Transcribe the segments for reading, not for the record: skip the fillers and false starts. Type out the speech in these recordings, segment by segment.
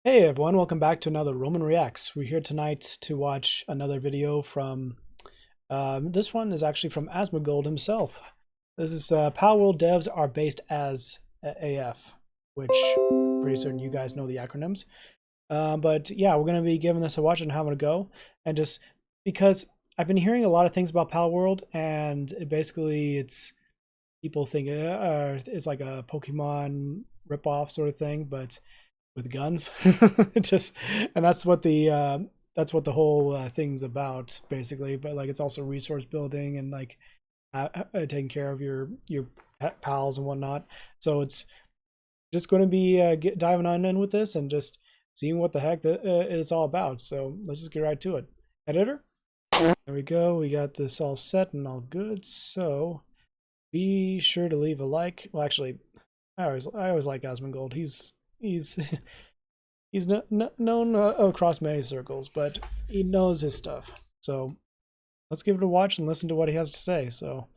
Hey everyone, welcome back to another Roman Reacts. We're here tonight to watch another video from, this one is actually from Asmongold himself. This is Palworld devs are based as AF, which I'm pretty certain you guys know the acronyms. But yeah, we're going to be giving this a watch and having a go. And just because I've been hearing a lot of things about Palworld, and it's people think it's like a Pokemon ripoff sort of thing, but with guns. Just and that's what the whole thing's about basically. But like it's also resource building and like taking care of your pals and whatnot. So it's just going to be diving on in with this and just seeing what the heck it's all about. So let's just get right to it. Editor, there we go. We got this all set and all good. So be sure to leave a like. Well, actually, I always like Asmongold. He's he's known across many circles, but he knows his stuff. So let's give it a watch and listen to what he has to say. So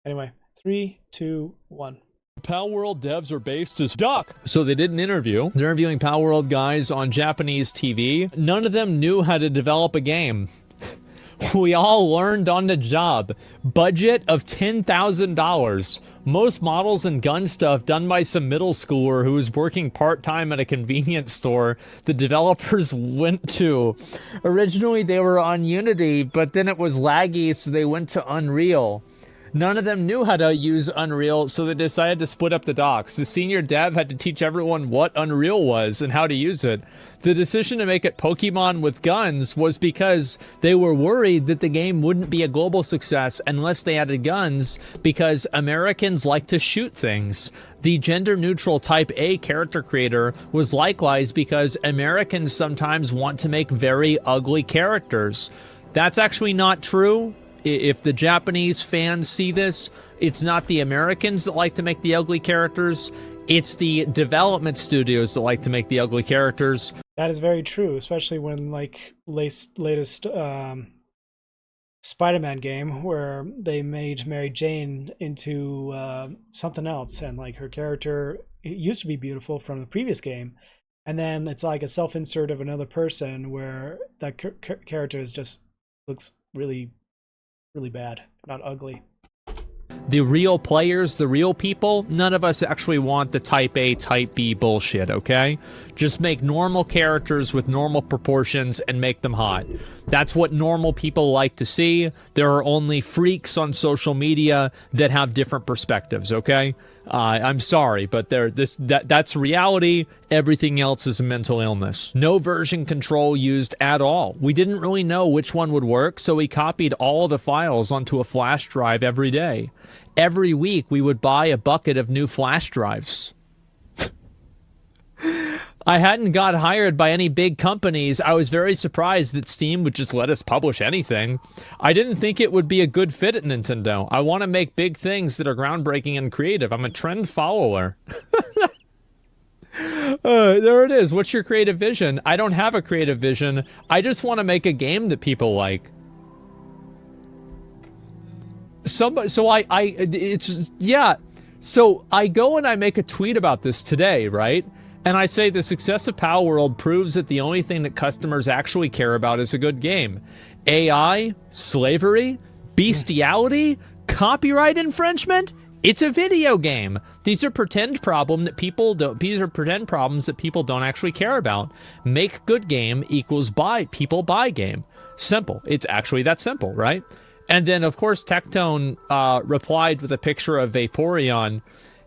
anyway, 3, 2, 1. Palworld devs are based as duck. So they did an interview. They're interviewing Palworld guys on Japanese TV. None of them knew how to develop a game. We all learned on the job. Budget of $10,000. Most models and gun stuff done by some middle schooler who was working part-time at a convenience store the developers went to. Originally they were on Unity, but then it was laggy, so they went to Unreal. None of them knew how to use Unreal, so they decided to split up the docs. The senior dev had to teach everyone what Unreal was and how to use it. The decision to make it Pokemon with guns was because they were worried that the game wouldn't be a global success unless they added guns, because Americans like to shoot things. The gender-neutral Type A character creator was likewise because Americans sometimes want to make very ugly characters. That's actually not true. If the Japanese fans see this, it's not the Americans that like to make the ugly characters, it's the development studios that like to make the ugly characters. That is very true, especially when like latest Spider-Man game where they made Mary Jane into something else, and like her character used to be beautiful from the previous game, and then it's like a self-insert of another person where that character is just looks really bad, not ugly. The real players, the real people, none of us actually want the Type A, Type B bullshit, okay? Just make normal characters with normal proportions and make them hot. That's what normal people like to see. There are only freaks on social media that have different perspectives, okay? I'm sorry, but that's reality. Everything else is a mental illness. No version control used at all. We didn't really know which one would work, so we copied all the files onto a flash drive every day. Every week, we would buy a bucket of new flash drives. I hadn't got hired by any big companies. I was very surprised that Steam would just let us publish anything. I didn't think it would be a good fit at Nintendo. I want to make big things that are groundbreaking and creative. I'm a trend follower. There it is. What's your creative vision? I don't have a creative vision. I just want to make a game that people like. So I go and I make a tweet about this today, right? And I say the success of Palworld proves that the only thing that customers actually care about is a good game. AI, slavery, bestiality, copyright infringement. It's a video game. These are pretend problems that people don't actually care about. Make good game equals people buy game. Simple. It's actually that simple, right? And then of course Tectone replied with a picture of Vaporeon.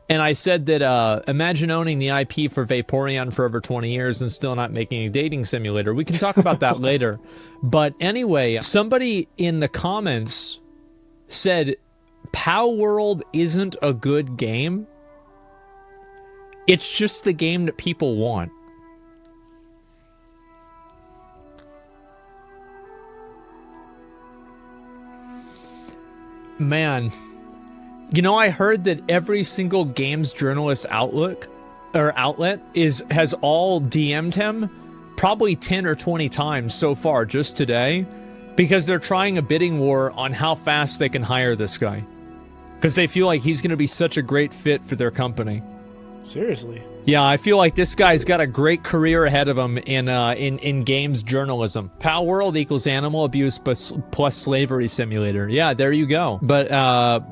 And I said that, imagine owning the IP for Vaporeon for over 20 years and still not making a dating simulator. We can talk about that later. But anyway, somebody in the comments said, Palworld isn't a good game. It's just the game that people want. Man. You know, I heard that every single games journalist outlet has all DM'd him probably 10 or 20 times so far just today, because they're trying a bidding war on how fast they can hire this guy, because they feel like he's going to be such a great fit for their company. Seriously. Yeah, I feel like this guy's got a great career ahead of him in games journalism. Palworld equals animal abuse plus slavery simulator. Yeah, there you go. But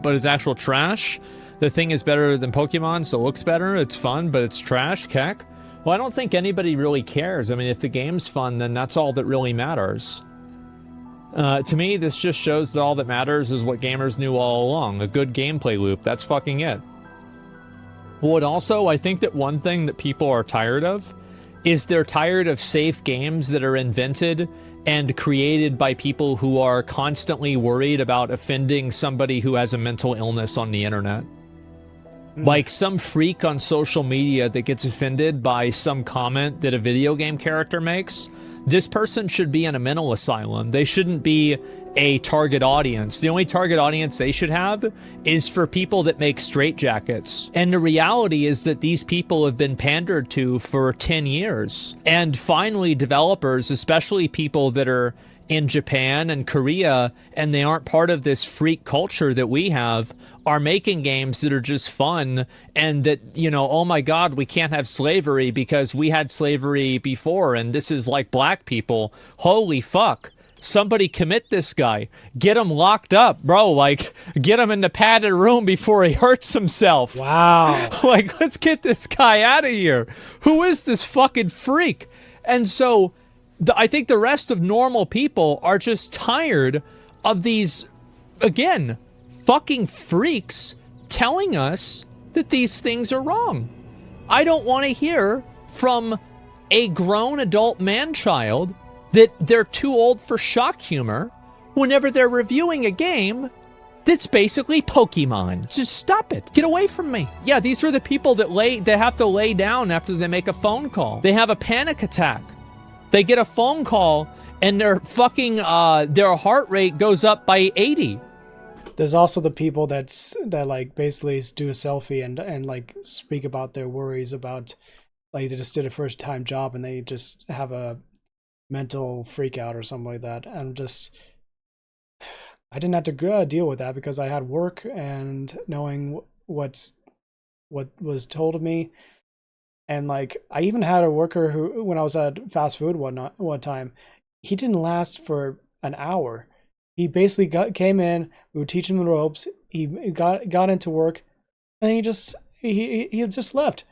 it's actual trash. The thing is better than Pokemon, so it looks better. It's fun, but it's trash. Keck. Well, I don't think anybody really cares. I mean, if the game's fun, then that's all that really matters. To me, this just shows that all that matters is what gamers knew all along. A good gameplay loop. That's fucking it. Well, and also, I think that one thing that people are tired of is they're tired of safe games that are invented and created by people who are constantly worried about offending somebody who has a mental illness on the internet. Like some freak on social media that gets offended by some comment that a video game character makes. This person should be in a mental asylum. They shouldn't be a target audience. The only target audience they should have is for people that make straitjackets. And the reality is that these people have been pandered to for 10 years. And finally, developers, especially people that are in Japan and Korea, and they aren't part of this freak culture that we have, are making games that are just fun, and that, you know, oh my god, we can't have slavery because we had slavery before, and this is like black people. Holy fuck. Somebody commit this guy. Get him locked up, bro. Like, get him in the padded room before he hurts himself. Wow. Like, let's get this guy out of here. Who is this fucking freak? And so, I think the rest of normal people are just tired of these, again, fucking freaks telling us that these things are wrong. I don't want to hear from a grown adult man-child that they're too old for shock humor whenever they're reviewing a game that's basically Pokemon. Just stop it. Get away from me. Yeah, these are the people that have to lay down after they make a phone call. They have a panic attack. They get a phone call and their fucking their heart rate goes up by 80. There's also the people that like basically do a selfie and like speak about their worries about, like, they just did a first time job and they just have a mental freak out or something like that. And I didn't have to deal with that because I had work, and knowing what was told of me. And like, I even had a worker who, when I was at fast food one time, he didn't last for an hour. He basically came in, we would teach him the ropes, he got into work, and he just left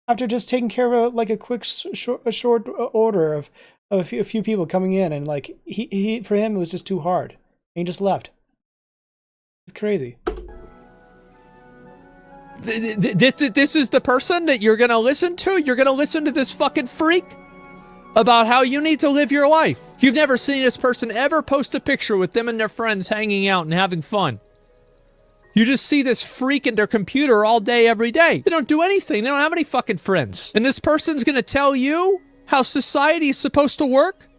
after just taking care of like a quick short order of a few people coming in, and like he for him it was just too hard, and he just left. It's crazy. This is the person that you're gonna listen to? You're gonna listen to this fucking freak about how you need to live your life? You've never seen this person ever post a picture with them and their friends hanging out and having fun. You just see this freak in their computer all day, every day. They don't do anything. They don't have any fucking friends. And this person's gonna tell you how society is supposed to work?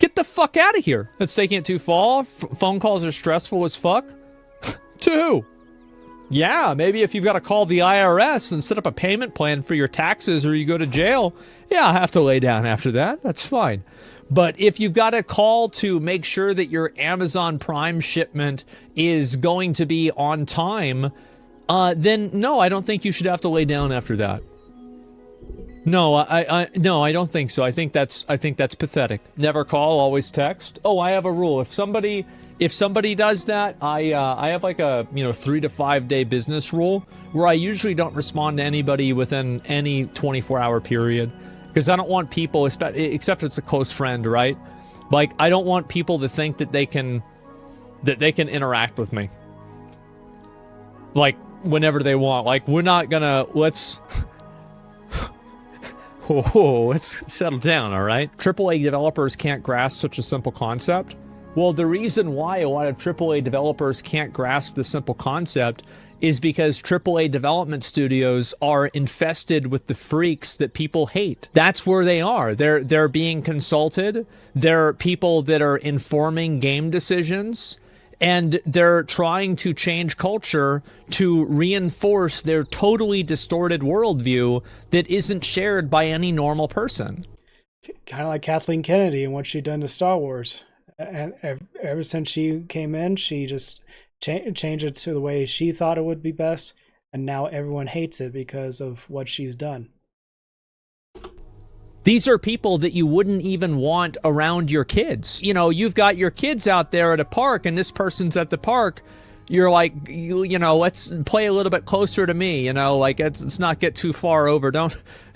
Get the fuck out of here. That's taking it too far. Phone calls are stressful as fuck. To who? Yeah, maybe if you've got to call the IRS and set up a payment plan for your taxes or you go to jail, yeah, I have to lay down after that. That's fine. But if you've got a call to make sure that your Amazon Prime shipment is going to be on time, then no, I don't think you should have to lay down after that. No, no, I don't think so. I think that's pathetic. Never call, always text. Oh, I have a rule. If somebody does that, I have like a 3 to 5 day business rule where I usually don't respond to anybody within any 24-hour period, because I don't want people, except if it's a close friend, right? Like, I don't want people to think that they can interact with me, like, whenever they want. Like, we're not gonna let's settle down, all right? AAA developers can't grasp such a simple concept. Well, the reason why a lot of AAA developers can't grasp the simple concept is because AAA development studios are infested with the freaks that people hate. That's where they are. They're being consulted. They're people that are informing game decisions, and they're trying to change culture to reinforce their totally distorted worldview that isn't shared by any normal person. Kind of like Kathleen Kennedy and what she'd done to Star Wars. And ever since she came in, she just changed it to the way she thought it would be best. and now everyone hates it because of what she's done. These are people that you wouldn't even want around your kids. You know, you've got your kids out there at a park and this person's at the park. You're like, you know, let's play a little bit closer to me, you know, like let's not get too far over.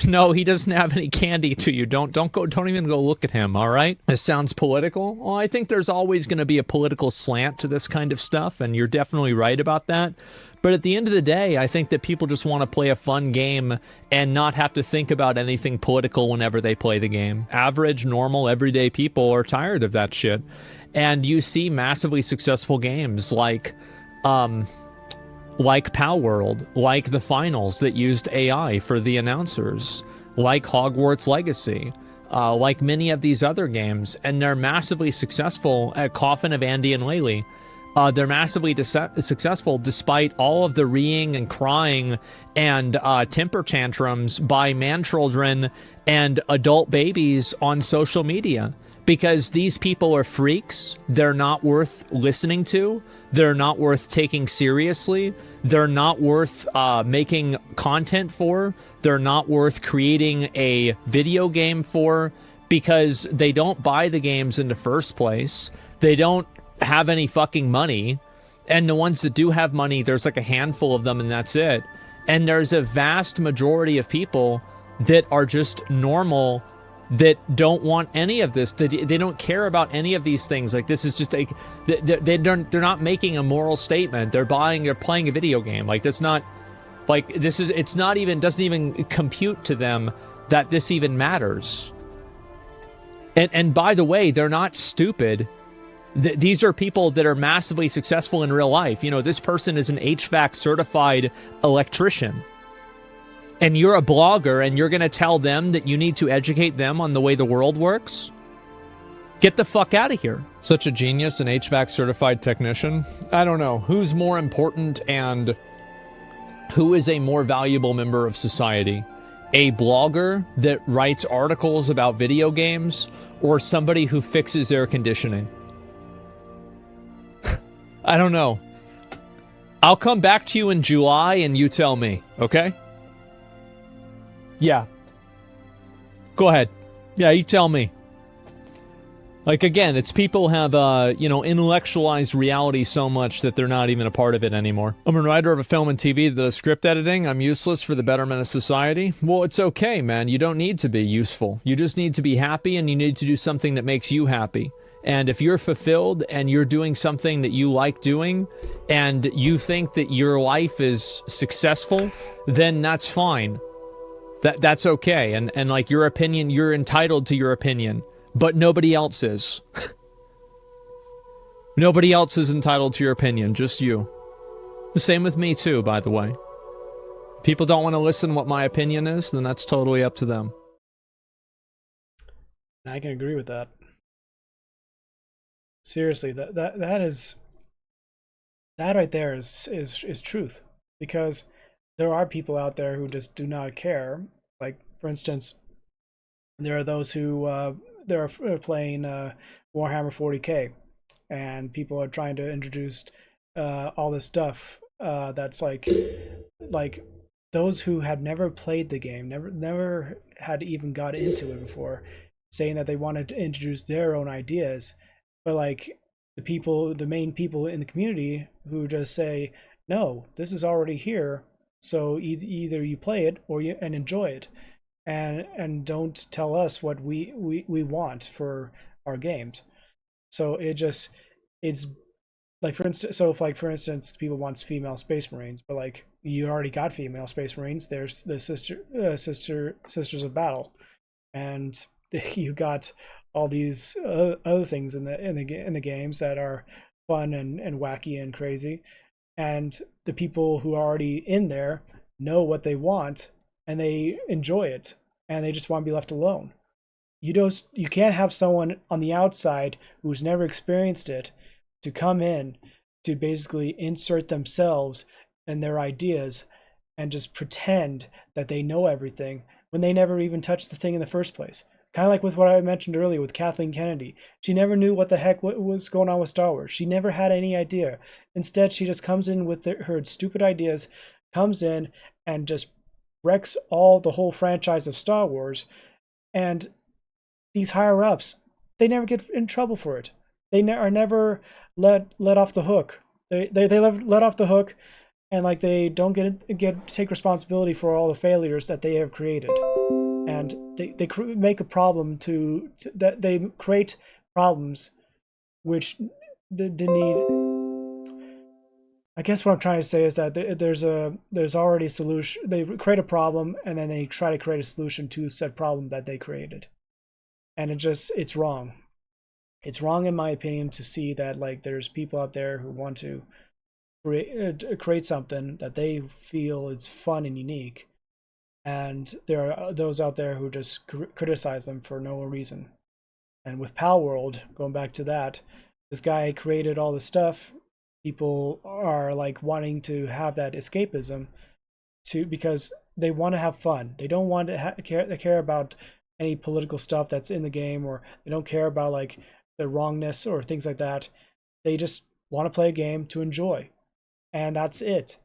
No, he doesn't have any candy to you. Don't even go look at him, all right? This sounds political. Well, I think there's always going to be a political slant to this kind of stuff, and you're definitely right about that. But at the end of the day, I think that people just want to play a fun game and not have to think about anything political whenever they play the game. Average, normal, everyday people are tired of that shit. And you see massively successful games like Palworld, like the finals that used AI for the announcers, like Hogwarts Legacy, like many of these other games, and they're massively successful at Coffin of Andy and Laylee. They're massively successful despite all of the reeing and crying and temper tantrums by man-children and adult babies on social media. Because these people are freaks, they're not worth listening to, they're not worth taking seriously, they're not worth making content for, they're not worth creating a video game for, because they don't buy the games in the first place, they don't have any fucking money, and the ones that do have money, there's like a handful of them and that's it. And there's a vast majority of people that are just normal, that don't want any of this. They don't care about any of these things. Like, this is just like, they're not making a moral statement. They're playing a video game. Like, that's not, like, it's not even, doesn't even compute to them that this even matters. And by the way, they're not stupid. These are people that are massively successful in real life. You know, this person is an HVAC certified electrician. And you're a blogger and you're going to tell them that you need to educate them on the way the world works? Get the fuck out of here. Such a genius, an HVAC certified technician. I don't know. Who's more important and who is a more valuable member of society? A blogger that writes articles about video games, or somebody who fixes air conditioning? I don't know. I'll come back to you in July and you tell me, okay? Yeah. Go ahead. Yeah, you tell me. Like, again, it's people have, intellectualized reality so much that they're not even a part of it anymore. I'm a writer of a film and TV that does script editing. I'm useless for the betterment of society. Well, it's okay, man. You don't need to be useful. You just need to be happy, and you need to do something that makes you happy. And if you're fulfilled and you're doing something that you like doing, and you think that your life is successful, then that's fine. That's okay. And like, your opinion, you're entitled to your opinion. But nobody else is. Nobody else is entitled to your opinion, just you. The same with me too, by the way. If people don't want to listen to what my opinion is, then that's totally up to them. I can agree with that. Seriously, that is, that right there is truth. Because there are people out there who just do not care. Like, for instance, there are those who they're playing Warhammer 40k, and people are trying to introduce all this stuff that's like those who had never played the game, never had even got into it before, saying that they wanted to introduce their own ideas, but like the main people in the community who just say, no, this is already here, so either you play it or and enjoy it, and don't tell us what we want for our games. So it's like, for instance, people want female space marines, but like, you already got female space marines. There's the sisters of battle, and you got all these other things in the games that are fun and wacky and crazy, and the people who are already in there know what they want and they enjoy it, and they just want to be left alone. You can't have someone on the outside who's never experienced it to come in to basically insert themselves and their ideas and just pretend that they know everything when they never even touched the thing in the first place. Kind of like with what I mentioned earlier with Kathleen Kennedy. She never knew what the heck was going on with Star Wars. She never had any idea. Instead, she just comes in with her stupid ideas, comes in and just wrecks the whole franchise of Star Wars. And these higher ups, they never get in trouble for it. They are never let off the hook. They let off the hook, and like they don't take responsibility for all the failures that they have created. And they make a problem that they create problems which they need. I guess what I'm trying to say is that there's already a solution. They create a problem and then they try to create a solution to said problem that they created, and it's wrong. It's wrong in my opinion to see that like there's people out there who want to create something that they feel is fun and unique, and there are those out there who just criticize them for no reason. And with Palworld, going back to that, this guy created all this stuff. People are like wanting to have that escapism because they want to have fun. They don't want to care about any political stuff that's in the game, or they don't care about like the wrongness or things like that. They just want to play a game to enjoy, and that's it.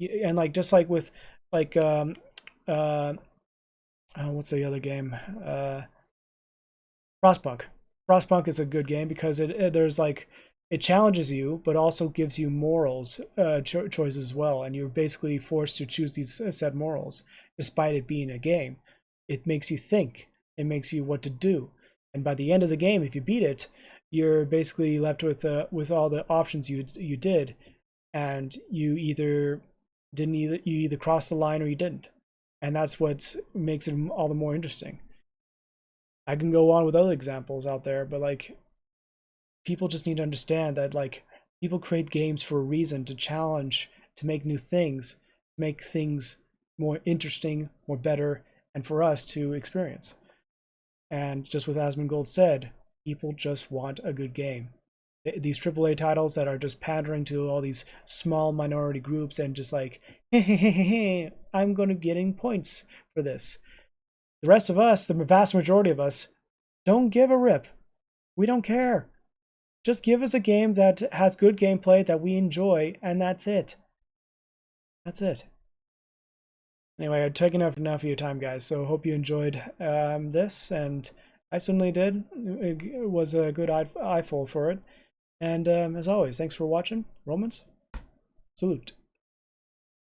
And like just like with like what's the other game? Frostpunk. Frostpunk is a good game because there's like it challenges you, but also gives you morals choices as well, and you're basically forced to choose these set morals, despite it being a game. It makes you think. It makes you what to do, and by the end of the game, if you beat it, you're basically left with all the options you did, and you either crossed the line or you didn't, and that's what makes it all the more interesting. I can go on with other examples out there, but like people just need to understand that like people create games for a reason, to challenge, to make new things, make things more interesting, more better, and for us to experience. And just with Asmongold said, people just want a good game. These AAA titles that are just pandering to all these small minority groups and just like, hey, I'm going to getting points for this. The rest of us, the vast majority of us, don't give a rip. We don't care. Just give us a game that has good gameplay that we enjoy, and that's it. That's it. Anyway, I've taken up enough of your time, guys, so hope you enjoyed this, and I certainly did. It was a good eyeful for it. And as always, thanks for watching. Romans, salute.